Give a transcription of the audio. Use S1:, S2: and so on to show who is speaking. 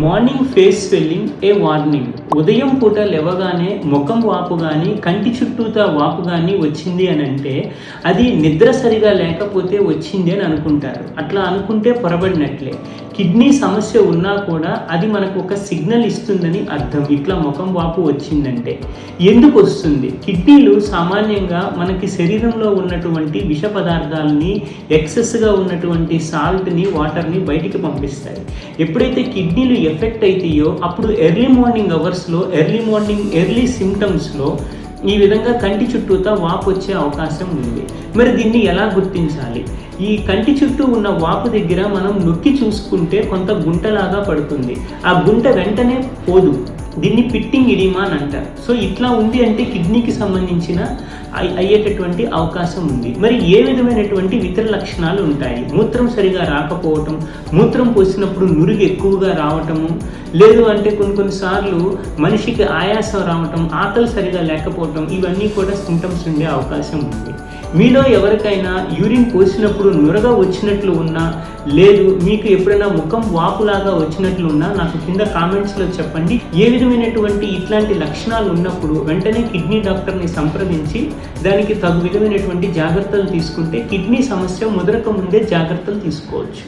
S1: Morning face swelling ఏ warning. ఉదయం పూట లేవగానే ముఖం వాపు కానీ కంటి చుట్టూతా వాపు కానీ వచ్చింది అని అంటే అది నిద్ర సరిగా లేకపోతే వచ్చింది అని అనుకుంటారు. అట్లా అనుకుంటే పొరబడినట్లే. కిడ్నీ సమస్య ఉన్నా కూడా అది మనకు ఒక సిగ్నల్ ఇస్తుందని అర్థం. ఇట్లా ముఖం వాపు వచ్చిందంటే ఎందుకు వస్తుంది? కిడ్నీలు సామాన్యంగా మనకి శరీరంలో ఉన్నటువంటి విష పదార్థాలని, ఎక్సెస్గా ఉన్నటువంటి సాల్ట్ని, వాటర్ని బయటికి పంపిస్తాయి. ఎప్పుడైతే కిడ్నీలు ఎఫెక్ట్ అవుతాయో అప్పుడు ఎర్లీ సిమ్టమ్స్లో ఈ విధంగా కంటి చుట్టూతా వాపు వచ్చే అవకాశం ఉంది. మరి దీన్ని ఎలా గుర్తించాలి? ఈ కంటి చుట్టూ ఉన్న వాపు దగ్గర మనం నొక్కి చూసుకుంటే కొంత గుంటలాగా పడుతుంది. ఆ గుంట వెంటనే పోదు. దీన్ని పిట్టింగ్ ఎడిమా అని అంటారు. సో ఇట్లా ఉంది అంటే కిడ్నీకి సంబంధించిన అయ్యేటటువంటి అవకాశం ఉంది. మరి ఏ విధమైనటువంటి ఇతర లక్షణాలు ఉంటాయి? మూత్రం సరిగా రాకపోవటం, మూత్రం పోసినప్పుడు నురుగు ఎక్కువగా రావటము, లేదు అంటే కొన్నిసార్లు మనిషికి ఆయాసం రావటం, ఆకలి సరిగా లేకపోవటం, ఇవన్నీ కూడా సింటమ్స్ ఉండే అవకాశం ఉంది. మీలో ఎవరికైనా యూరిన్ పోసినప్పుడు నురగ వచ్చినట్లు ఉన్నా, లేదు మీకు ఎప్పుడైనా ముఖం వాపులాగా వచ్చినట్లు ఉన్నా నాకు కింద కామెంట్స్లో చెప్పండి. ఏ విధమైనటువంటి ఇట్లాంటి లక్షణాలు ఉన్నప్పుడు వెంటనే కిడ్నీ డాక్టర్ని సంప్రదించి దానికి తగు విధమైనటువంటి జాగ్రత్తలు తీసుకుంటే కిడ్నీ సమస్య ముదరక ముందే జాగ్రత్తలు తీసుకోవచ్చు.